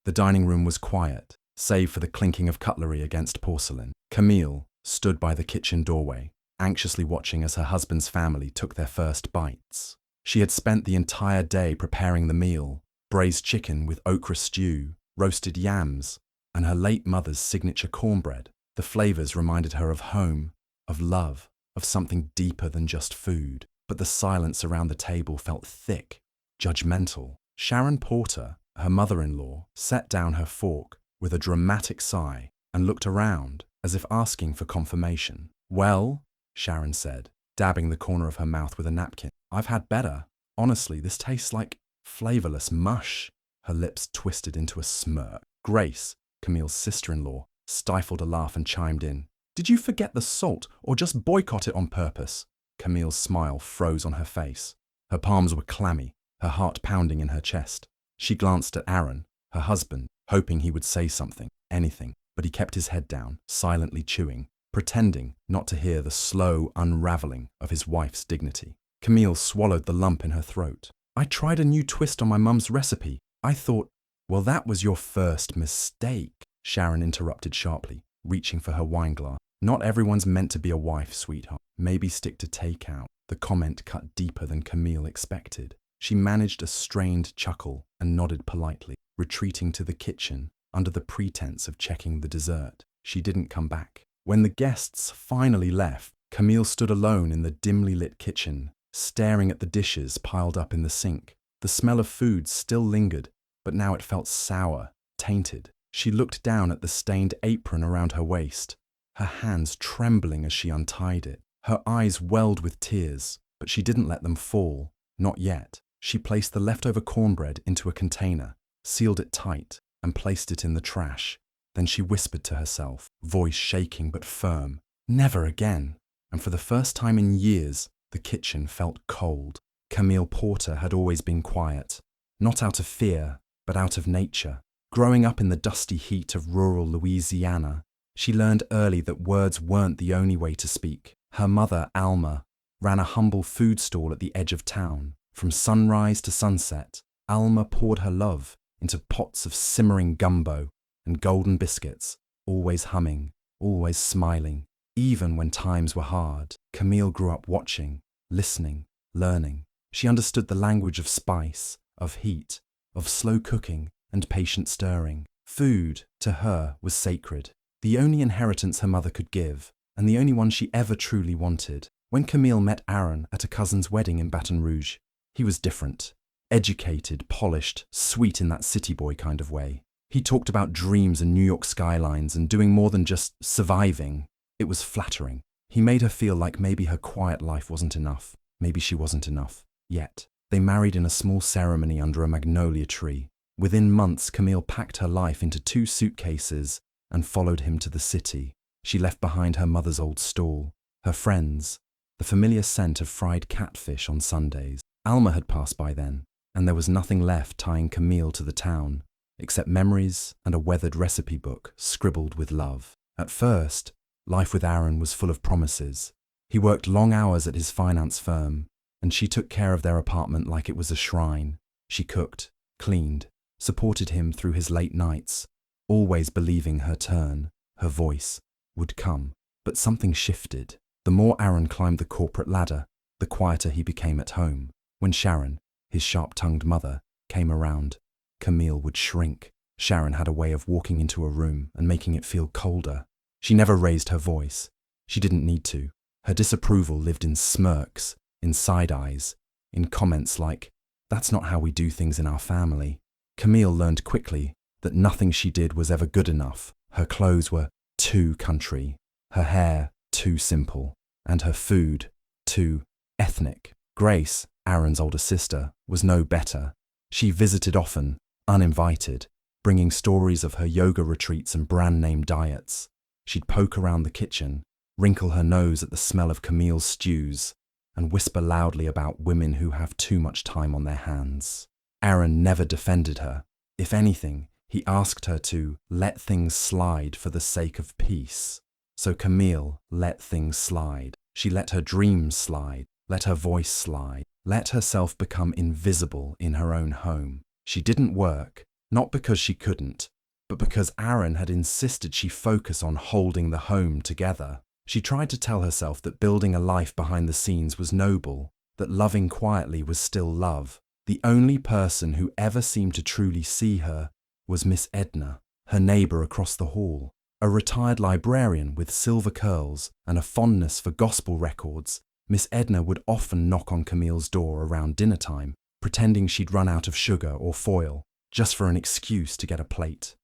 The dining room was quiet, save for the clinking of cutlery against porcelain. Camille stood by the kitchen doorway, anxiously watching as her husband's family took their first bites. She had spent the entire day preparing the meal: braised chicken with okra stew, roasted yams, and her late mother's signature cornbread. The flavors reminded her of home, of love, of something deeper than just food. But the silence around the table felt thick, judgmental. Sharon Porter, her mother-in-law, set down her fork with a dramatic sigh and looked around as if asking for confirmation. "Well," Sharon said, dabbing the corner of her mouth with a napkin, "I've had better. Honestly, this tastes like flavorless mush." Her lips twisted into a smirk. Grace, Camille's sister-in-law, stifled a laugh and chimed in. "Did you forget the salt or just boycott it on purpose?" Camille's smile froze on her face. Her palms were clammy, her heart pounding in her chest. She glanced at Aaron, her husband, hoping he would say something, anything, but he kept his head down, silently chewing, pretending not to hear the slow unraveling of his wife's dignity. Camille swallowed the lump in her throat. "I tried a new twist on my mum's recipe. I thought—" "Well, that was your first mistake," Sharon interrupted sharply, reaching for her wine glass. "Not everyone's meant to be a wife, sweetheart. Maybe stick to takeout." The comment cut deeper than Camille expected. She managed a strained chuckle and nodded politely, retreating to the kitchen under the pretense of checking the dessert. She didn't come back. When the guests finally left, Camille stood alone in the dimly lit kitchen, staring at the dishes piled up in the sink. The smell of food still lingered, but now it felt sour, tainted. She looked down at the stained apron around her waist, her hands trembling as she untied it. Her eyes welled with tears, but she didn't let them fall. Not yet. She placed the leftover cornbread into a container, sealed it tight, and placed it in the trash. Then she whispered to herself, voice shaking but firm, "Never again." And for the first time in years, the kitchen felt cold. Camille Porter had always been quiet, not out of fear, but out of nature. Growing up in the dusty heat of rural Louisiana, she learned early that words weren't the only way to speak. Her mother, Alma, ran a humble food stall at the edge of town. From sunrise to sunset, Alma poured her love into pots of simmering gumbo and golden biscuits, always humming, always smiling, even when times were hard. Camille grew up watching, listening, learning. She understood the language of spice, of heat, of slow cooking and patient stirring. Food, to her, was sacred, the only inheritance her mother could give, and the only one she ever truly wanted. When Camille met Aaron at a cousin's wedding in Baton Rouge, he was different. Educated, polished, sweet in that city boy kind of way. He talked about dreams and New York skylines and doing more than just surviving. It was flattering. He made her feel like maybe her quiet life wasn't enough. Maybe she wasn't enough. Yet, they married in a small ceremony under a magnolia tree. Within months, Camille packed her life into 2 suitcases and followed him to the city. She left behind her mother's old stall, her friends, the familiar scent of fried catfish on Sundays. Alma had passed by then, and there was nothing left tying Camille to the town, except memories and a weathered recipe book scribbled with love. At first, life with Aaron was full of promises. He worked long hours at his finance firm, and she took care of their apartment like it was a shrine. She cooked, cleaned, supported him through his late nights, always believing her turn, her voice, would come. But something shifted. The more Aaron climbed the corporate ladder, the quieter he became at home. When Sharon, his sharp-tongued mother, came around, Camille would shrink. Sharon had a way of walking into a room and making it feel colder. She never raised her voice. She didn't need to. Her disapproval lived in smirks, in side eyes, in comments like, "That's not how we do things in our family." Camille learned quickly that nothing she did was ever good enough. Her clothes were too country, her hair too simple, and her food too ethnic. Grace, Aaron's older sister, was no better. She visited often, uninvited, bringing stories of her yoga retreats and brand-name diets. She'd poke around the kitchen, wrinkle her nose at the smell of Camille's stews, and whisper loudly about women who have too much time on their hands. Aaron never defended her. If anything, he asked her to let things slide for the sake of peace. So Camille let things slide. She let her dreams slide, let her voice slide, let herself become invisible in her own home. She didn't work, Not because she couldn't, but because Aaron had insisted she focus on holding the home together. She tried to tell herself that building a life behind the scenes was noble, that loving quietly was still love. The only person who ever seemed to truly see her was Miss Edna, her neighbour across the hall. A retired librarian with silver curls and a fondness for gospel records, Miss Edna would often knock on Camille's door around dinner time, pretending she'd run out of sugar or foil, just for an excuse to get a plate.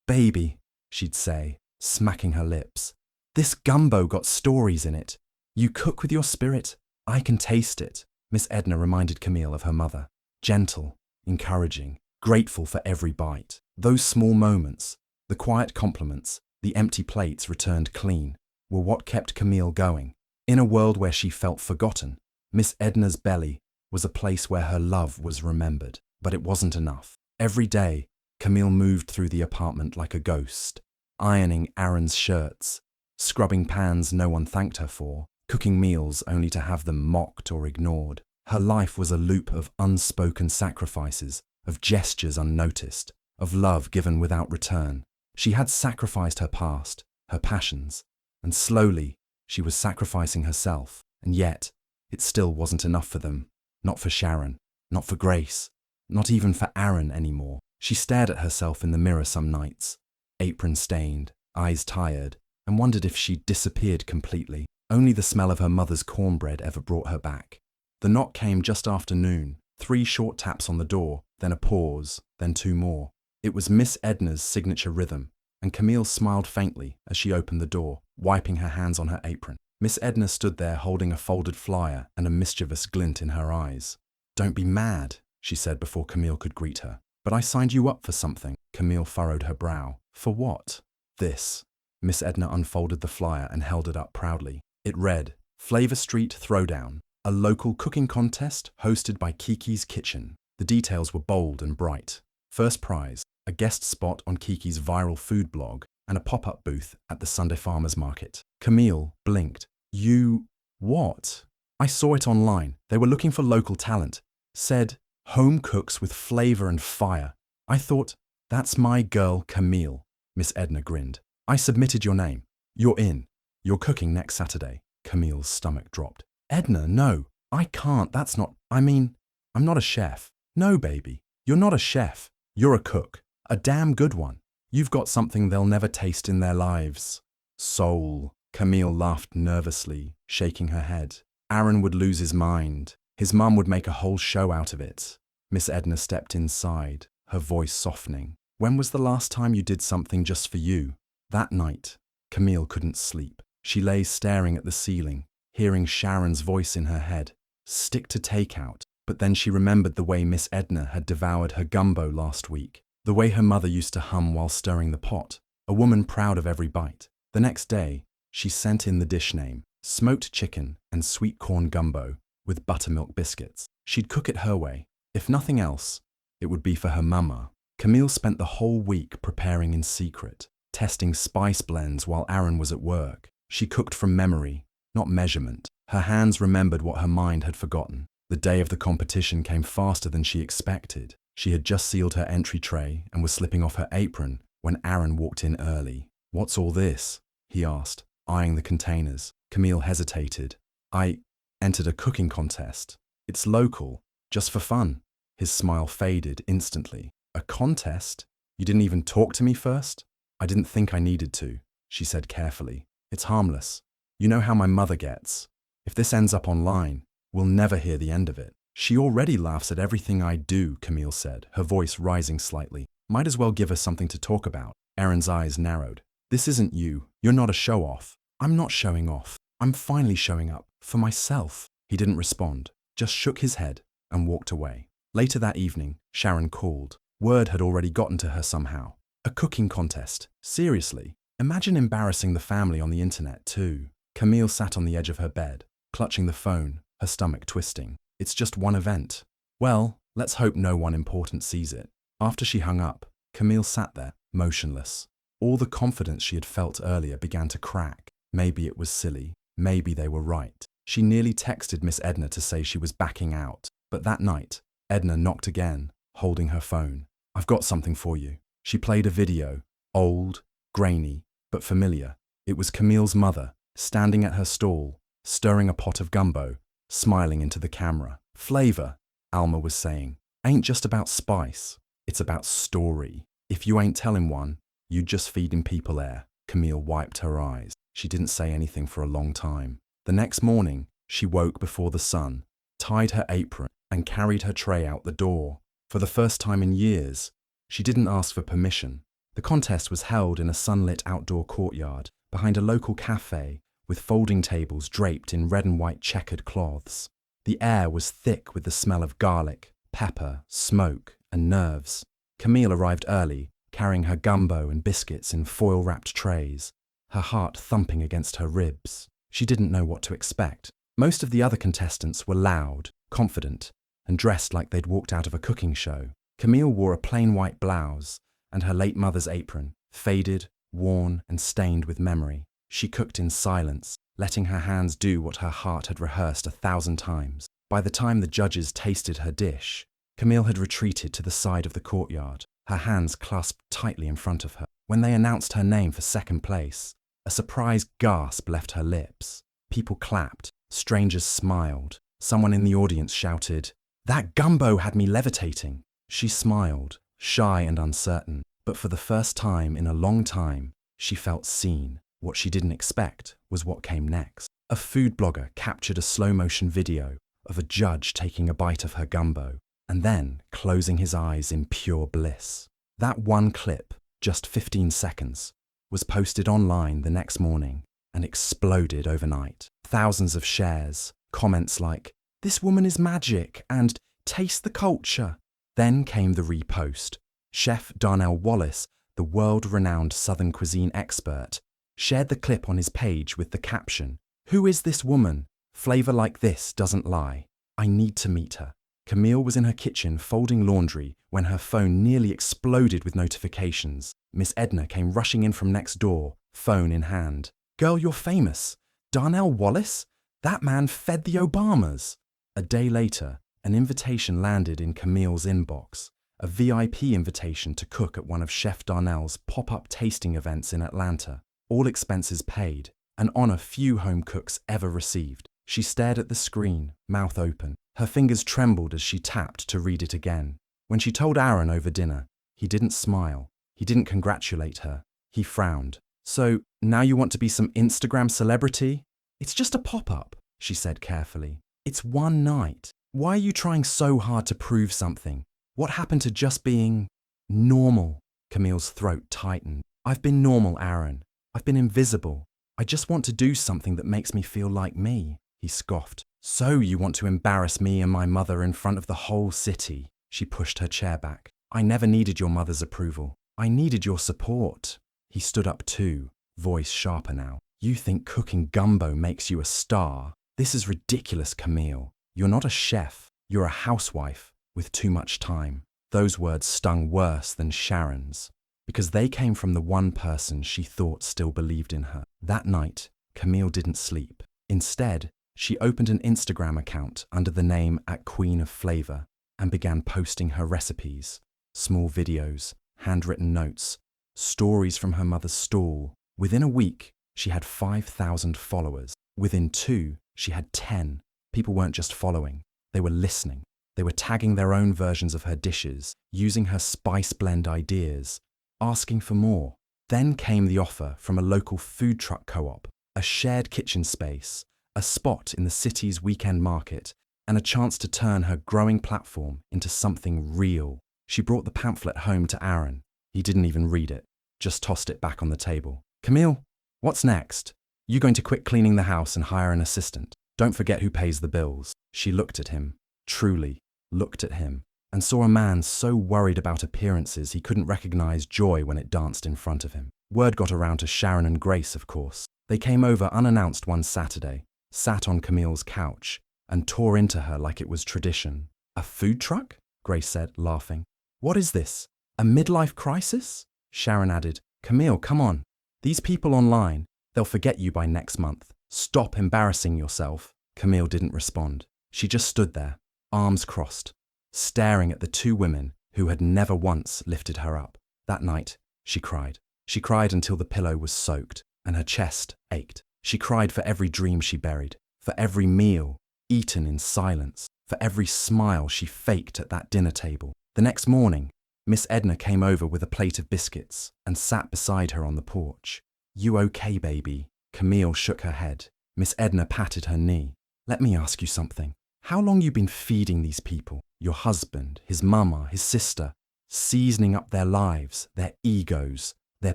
Baby, she'd say, smacking her lips. This gumbo got stories in it. You cook with your spirit, I can taste it. Miss Edna reminded Camille of her mother. Gentle, encouraging, grateful for every bite. Those small moments, the quiet compliments, the empty plates returned clean, were what kept Camille going. In a world where she felt forgotten, Miss Edna's belly was a place where her love was remembered. But it wasn't enough. Every day, Camille moved through the apartment like a ghost, ironing Aaron's shirts, scrubbing pans no one thanked her for, cooking meals only to have them mocked or ignored. Her life was a loop of unspoken sacrifices, of gestures unnoticed, of love given without return. She had sacrificed her past, her passions, and slowly she was sacrificing herself, and yet it still wasn't enough for them. Not for Sharon, not for Grace, not even for Aaron anymore. She stared at herself in the mirror some nights, apron stained, eyes tired, and wondered if she'd disappeared completely. Only the smell of her mother's cornbread ever brought her back. The knock came just after noon, 3 short taps on the door, then a pause, then 2 more. It was Miss Edna's signature rhythm, and Camille smiled faintly as she opened the door, wiping her hands on her apron. Miss Edna stood there holding a folded flyer and a mischievous glint in her eyes. "Don't be mad," she said before Camille could greet her. "But I signed you up for something." Camille furrowed her brow. "For what?" "This." Miss Edna unfolded the flyer and held it up proudly. It read, Flavor Street Throwdown, a local cooking contest hosted by Kiki's Kitchen. The details were bold and bright. First prize, a guest spot on Kiki's viral food blog, and a pop-up booth at the Sunday Farmers Market. Camille blinked. "You... what?" "I saw it online. They were looking for local talent. Said, home cooks with flavor and fire. I thought, that's my girl Camille." Miss Edna grinned. "I submitted your name. You're in. You're cooking next Saturday." Camille's stomach dropped. "Edna, no. I can't. That's not... I'm not a chef." "No, baby. You're not a chef. You're a cook. A damn good one. You've got something they'll never taste in their lives." "Soul." Camille laughed nervously, shaking her head. Aaron would lose his mind. His mum would make a whole show out of it. Miss Edna stepped inside, her voice softening. "When was the last time you did something just for you?" That night, Camille couldn't sleep. She lay staring at the ceiling, hearing Sharon's voice in her head. Stick to takeout. But then she remembered the way Miss Edna had devoured her gumbo last week, the way her mother used to hum while stirring the pot, a woman proud of every bite. The next day, she sent in the dish name, smoked chicken and sweet corn gumbo with buttermilk biscuits. She'd cook it her way. If nothing else, it would be for her mama. Camille spent the whole week preparing in secret, testing spice blends while Aaron was at work. She cooked from memory, not measurement. Her hands remembered what her mind had forgotten. The day of the competition came faster than she expected. She had just sealed her entry tray and was slipping off her apron when Aaron walked in early. "What's all this?" he asked, eyeing the containers. Camille hesitated. "I entered a cooking contest. It's local, just for fun." His smile faded instantly. "A contest? You didn't even talk to me first?" "I didn't think I needed to," she said carefully. "It's harmless. You know how my mother gets. If this ends up online, we'll never hear the end of it." "She already laughs at everything I do," Camille said, her voice rising slightly. "Might as well give her something to talk about." Aaron's eyes narrowed. "This isn't you. You're not a show-off." "I'm not showing off. I'm finally showing up. For myself." He didn't respond, just shook his head and walked away. Later that evening, Sharon called. Word had already gotten to her somehow. A cooking contest. Seriously. Imagine embarrassing the family on the internet too. Camille sat on the edge of her bed, clutching the phone, her stomach twisting. It's just one event. Well, let's hope no one important sees it. After she hung up, Camille sat there, motionless. All the confidence she had felt earlier began to crack. Maybe it was silly. Maybe they were right. She nearly texted Miss Edna to say she was backing out. But that night, Edna knocked again, holding her phone. I've got something for you. She played a video, old, grainy, but familiar. It was Camille's mother, standing at her stall, stirring a pot of gumbo, smiling into the camera. Flavor, Alma was saying, ain't just about spice, it's about story. If you ain't telling one, you just feeding people air. Camille wiped her eyes. She didn't say anything for a long time. The next morning, she woke before the sun, tied her apron, and carried her tray out the door. For the first time in years, she didn't ask for permission. The contest was held in a sunlit outdoor courtyard behind a local cafe with folding tables draped in red and white checkered cloths. The air was thick with the smell of garlic, pepper, smoke, and nerves. Camille arrived early, carrying her gumbo and biscuits in foil-wrapped trays, her heart thumping against her ribs. She didn't know what to expect. Most of the other contestants were loud, confident, and dressed like they'd walked out of a cooking show. Camille wore a plain white blouse and her late mother's apron, faded, worn, and stained with memory. She cooked in silence, letting her hands do what her heart had rehearsed 1,000 times. By the time the judges tasted her dish, Camille had retreated to the side of the courtyard, her hands clasped tightly in front of her. When they announced her name for second place, a surprised gasp left her lips. People clapped, strangers smiled. Someone in the audience shouted, "That gumbo had me levitating." She smiled, shy and uncertain, but for the first time in a long time, she felt seen. What she didn't expect was what came next. A food blogger captured a slow-motion video of a judge taking a bite of her gumbo and then closing his eyes in pure bliss. That one clip, just 15 seconds, was posted online the next morning and exploded overnight. Thousands of shares, comments like, "This woman is magic," and "Taste the culture." Then came the repost. Chef Darnell Wallace, the world-renowned Southern cuisine expert, shared the clip on his page with the caption, "Who is this woman? Flavor like this doesn't lie. I need to meet her." Camille was in her kitchen folding laundry when her phone nearly exploded with notifications. Miss Edna came rushing in from next door, phone in hand. "Girl, you're famous. Darnell Wallace? That man fed the Obamas." A day later, an invitation landed in Camille's inbox, a VIP invitation to cook at one of Chef Darnell's pop-up tasting events in Atlanta. All expenses paid, an honor few home cooks ever received. She stared at the screen, mouth open. Her fingers trembled as she tapped to read it again. When she told Aaron over dinner, he didn't smile. He didn't congratulate her. He frowned. "So, now you want to be some Instagram celebrity?" "It's just a pop-up," she said carefully. "It's one night. Why are you trying so hard to prove something? What happened to just being normal?" Camille's throat tightened. "I've been normal, Aaron. I've been invisible. I just want to do something that makes me feel like me," he scoffed. "So you want to embarrass me and my mother in front of the whole city?" She pushed her chair back. "I never needed your mother's approval. I needed your support." He stood up too, voice sharper now. "You think cooking gumbo makes you a star? This is ridiculous, Camille. You're not a chef. You're a housewife with too much time." Those words stung worse than Sharon's, because they came from the one person she thought still believed in her. That night, Camille didn't sleep. Instead, she opened an Instagram account under the name @QueenOfFlavor and began posting her recipes, small videos, handwritten notes, stories from her mother's stall. Within a week, she had 5,000 followers. Within 2, she had 10. People weren't just following, they were listening. They were tagging their own versions of her dishes, using her spice blend ideas, asking for more. Then came the offer from a local food truck co-op, a shared kitchen space, a spot in the city's weekend market, and a chance to turn her growing platform into something real. She brought the pamphlet home to Aaron. He didn't even read it, just tossed it back on the table. "Camille, what's next? You going to quit cleaning the house and hire an assistant? Don't forget who pays the bills." She looked at him, truly looked at him, and saw a man so worried about appearances he couldn't recognize joy when it danced in front of him. Word got around to Sharon and Grace, of course. They came over unannounced one Saturday, sat on Camille's couch, and tore into her like it was tradition. "A food truck?" Grace said, laughing. "What is this? A midlife crisis?" Sharon added, "Camille, come on. These people online, they'll forget you by next month. Stop embarrassing yourself." Camille didn't respond. She just stood there, arms crossed, staring at the two women who had never once lifted her up. That night, she cried. She cried until the pillow was soaked and her chest ached. She cried for every dream she buried, for every meal eaten in silence, for every smile she faked at that dinner table. The next morning, Miss Edna came over with a plate of biscuits and sat beside her on the porch. "You okay, baby?" Camille shook her head. Miss Edna patted her knee. "Let me ask you something. How long you been feeding these people? Your husband, his mama, his sister, seasoning up their lives, their egos, their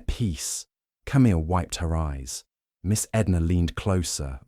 peace." Camille wiped her eyes. Miss Edna leaned closer.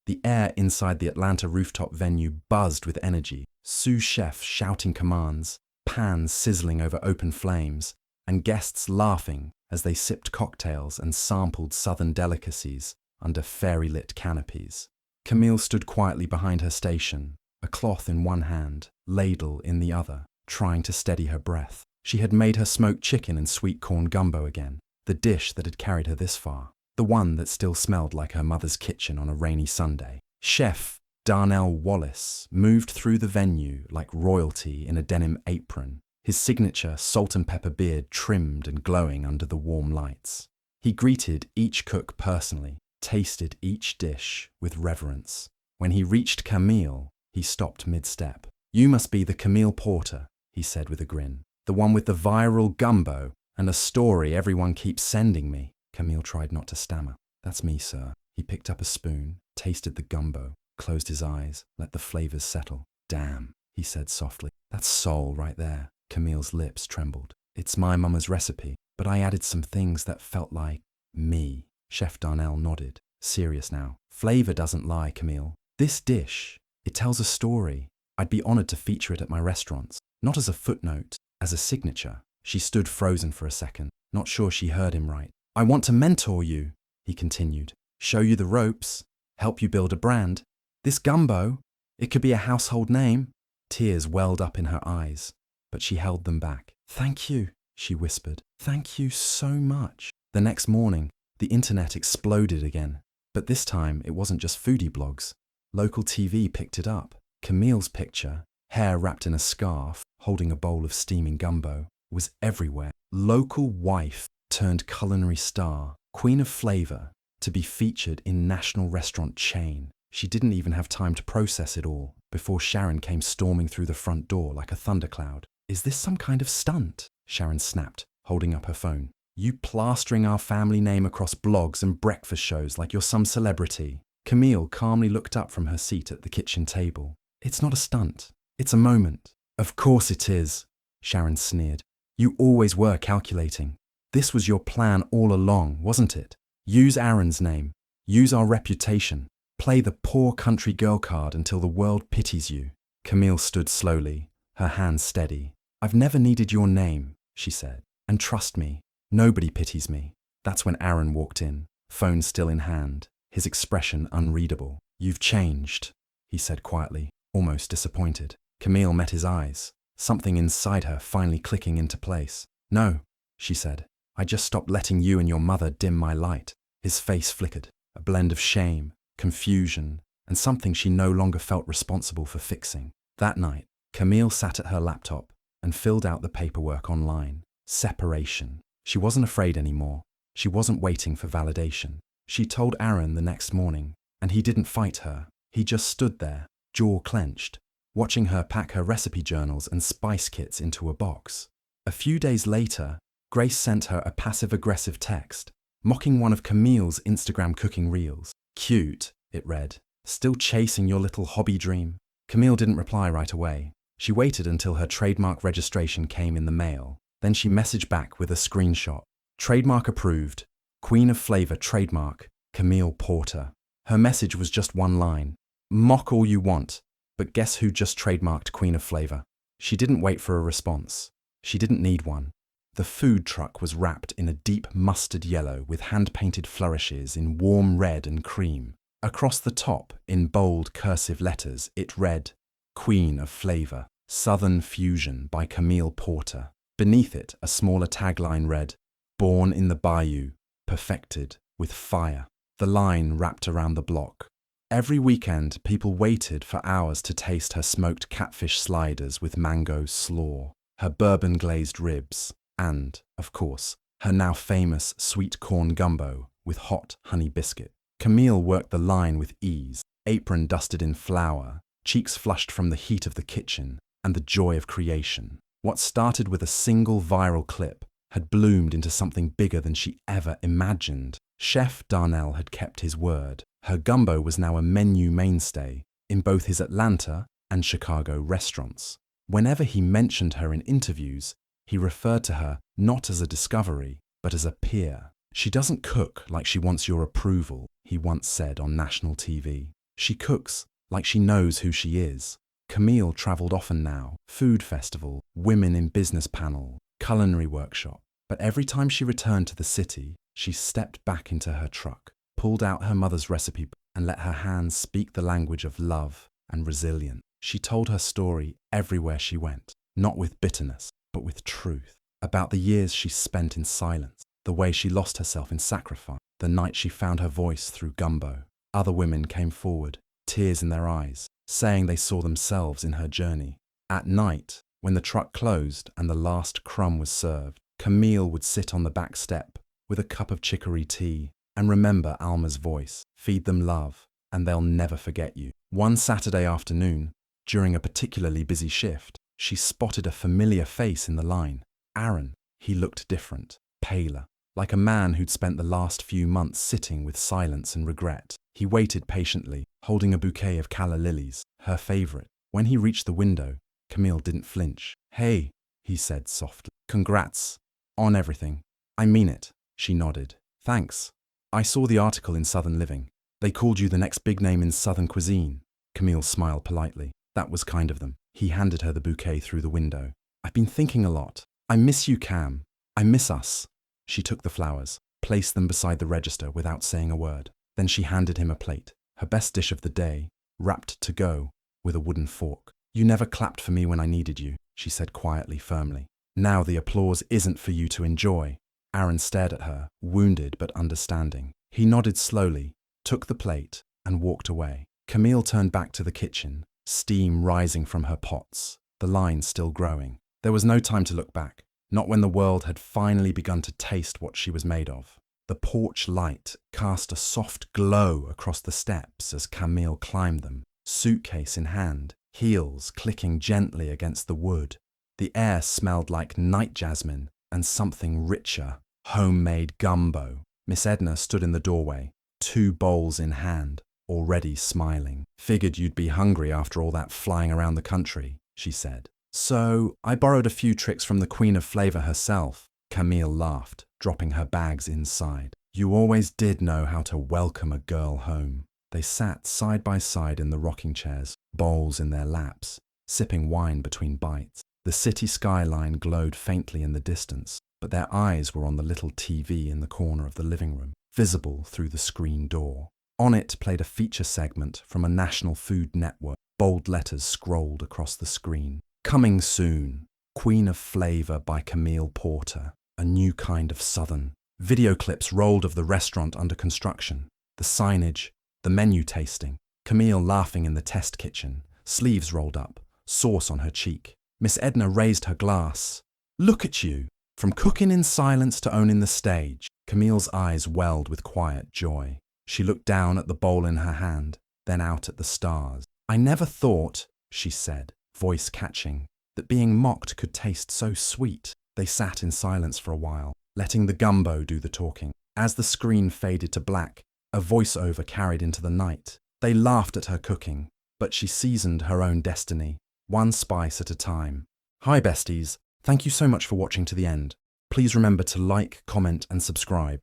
The air inside the Atlanta rooftop venue buzzed with energy. Sous chefs shouting commands, pans sizzling over open flames, and guests laughing as they sipped cocktails and sampled southern delicacies under fairy-lit canopies. Camille stood quietly behind her station, a cloth in one hand, ladle in the other, trying to steady her breath. She had made her smoked chicken and sweet corn gumbo again, the dish that had carried her this far, the one that still smelled like her mother's kitchen on a rainy Sunday. Chef Darnell Wallace moved through the venue like royalty in a denim apron, his signature salt and pepper beard trimmed and glowing under the warm lights. He greeted each cook personally, tasted each dish with reverence. When he reached Camille, he stopped mid-step. "You must be the Camille Porter," he said with a grin. "The one with the viral gumbo and a story everyone keeps sending me." Camille tried not to stammer. "That's me, sir." He picked up a spoon, tasted the gumbo, closed his eyes, let the flavors settle. "Damn," he said softly. "That's soul right there." Camille's lips trembled. "It's my mama's recipe, but I added some things that felt like me." Chef Darnell nodded, serious now. "Flavor doesn't lie, Camille. This dish, it tells a story. I'd be honored to feature it at my restaurants, not as a footnote, as a signature." She stood frozen for a second, not sure she heard him right. "I want to mentor you," he continued. "Show you the ropes, help you build a brand. This gumbo, it could be a household name." Tears welled up in her eyes, but she held them back. "Thank you," she whispered. "Thank you so much." The next morning, the internet exploded again. But this time, it wasn't just foodie blogs. Local TV picked it up. Camille's picture, hair wrapped in a scarf, holding a bowl of steaming gumbo, was everywhere. Local wife turned culinary star, queen of flavor, to be featured in national restaurant chain. She didn't even have time to process it all before Sharon came storming through the front door like a thundercloud. "Is this some kind of stunt?" Sharon snapped, holding up her phone. "You plastering our family name across blogs and breakfast shows like you're some celebrity." Camille calmly looked up from her seat at the kitchen table. "It's not a stunt. It's a moment." "Of course it is," Sharon sneered. "You always were calculating. This was your plan all along, wasn't it? Use Aaron's name. Use our reputation. Play the poor country girl card until the world pities you." Camille stood slowly, her hands steady. "I've never needed your name," she said. "And trust me, nobody pities me." That's when Aaron walked in, phone still in hand, his expression unreadable. "You've changed," he said quietly, almost disappointed. Camille met his eyes, something inside her finally clicking into place. "No," she said. "I just stopped letting you and your mother dim my light." His face flickered, a blend of shame, confusion, and something she no longer felt responsible for fixing. That night, Camille sat at her laptop and filled out the paperwork online. Separation. She wasn't afraid anymore. She wasn't waiting for validation. She told Aaron the next morning, and he didn't fight her. He just stood there, jaw clenched, watching her pack her recipe journals and spice kits into a box. A few days later, Grace sent her a passive-aggressive text, mocking one of Camille's Instagram cooking reels. "Cute," it read. "Still chasing your little hobby dream?" Camille didn't reply right away. She waited until her trademark registration came in the mail. Then she messaged back with a screenshot. "Trademark approved. Queen of Flavor trademark, Camille Porter." Her message was just one line. "Mock all you want, but guess who just trademarked Queen of Flavor?" She didn't wait for a response. She didn't need one. The food truck was wrapped in a deep mustard yellow with hand-painted flourishes in warm red and cream. Across the top, in bold cursive letters, it read, "Queen of Flavor, Southern Fusion by Camille Porter." Beneath it, a smaller tagline read, "Born in the Bayou, perfected with fire." The line wrapped around the block. Every weekend, people waited for hours to taste her smoked catfish sliders with mango slaw, her bourbon-glazed ribs, and, of course, her now famous sweet corn gumbo with hot honey biscuit. Camille worked the line with ease, apron dusted in flour, cheeks flushed from the heat of the kitchen and the joy of creation. What started with a single viral clip had bloomed into something bigger than she ever imagined. Chef Darnell had kept his word. Her gumbo was now a menu mainstay in both his Atlanta and Chicago restaurants. Whenever he mentioned her in interviews, he referred to her not as a discovery, but as a peer. "She doesn't cook like she wants your approval," he once said on national TV. "She cooks like she knows who she is." Camille travelled often now, food festival, women in business panel, culinary workshop. But every time she returned to the city, she stepped back into her truck, pulled out her mother's recipe book, and let her hands speak the language of love and resilience. She told her story everywhere she went, not with bitterness, but with truth, about the years she spent in silence, the way she lost herself in sacrifice, the night she found her voice through gumbo. Other women came forward, tears in their eyes, saying they saw themselves in her journey. At night, when the truck closed and the last crumb was served, Camille would sit on the back step with a cup of chicory tea and remember Alma's voice. "Feed them love, and they'll never forget you." One Saturday afternoon, during a particularly busy shift, she spotted a familiar face in the line. Aaron. He looked different, paler, like a man who'd spent the last few months sitting with silence and regret. He waited patiently, holding a bouquet of calla lilies, her favourite. When he reached the window, Camille didn't flinch. "Hey," he said softly. "Congrats on everything." "I mean it," she nodded. "Thanks. I saw the article in Southern Living. They called you the next big name in Southern cuisine." Camille smiled politely. That was kind of them. He handed her the bouquet through the window. "I've been thinking a lot. I miss you, Cam. I miss us." She took the flowers, placed them beside the register without saying a word. Then she handed him a plate, her best dish of the day, wrapped to go with a wooden fork. "You never clapped for me when I needed you," she said quietly, firmly. "Now the applause isn't for you to enjoy." Aaron stared at her, wounded but understanding. He nodded slowly, took the plate, and walked away. Camille turned back to the kitchen, steam rising from her pots, the line still growing. There was no time to look back, not when the world had finally begun to taste what she was made of. The porch light cast a soft glow across the steps as Camille climbed them, suitcase in hand, heels clicking gently against the wood. The air smelled like night jasmine and something richer, homemade gumbo. Miss Edna stood in the doorway, 2 bowls in hand, already smiling. "Figured you'd be hungry after all that flying around the country," she said. "So I borrowed a few tricks from the Queen of Flavor herself." Camille laughed, dropping her bags inside. "You always did know how to welcome a girl home." They sat side by side in the rocking chairs, bowls in their laps, sipping wine between bites. The city skyline glowed faintly in the distance, but their eyes were on the little TV in the corner of the living room, visible through the screen door. On it played a feature segment from a national food network. Bold letters scrolled across the screen. "Coming soon, Queen of Flavor by Camille Porter, a new kind of Southern." Video clips rolled of the restaurant under construction, the signage, the menu tasting. Camille laughing in the test kitchen, sleeves rolled up, sauce on her cheek. Miss Edna raised her glass. "Look at you, from cooking in silence to owning the stage." Camille's eyes welled with quiet joy. She looked down at the bowl in her hand, then out at the stars. "I never thought," she said, voice catching, "that being mocked could taste so sweet." They sat in silence for a while, letting the gumbo do the talking. As the screen faded to black, a voiceover carried into the night. They laughed at her cooking, but she seasoned her own destiny, one spice at a time. Hi besties, thank you so much for watching to the end. Please remember to like, comment and subscribe.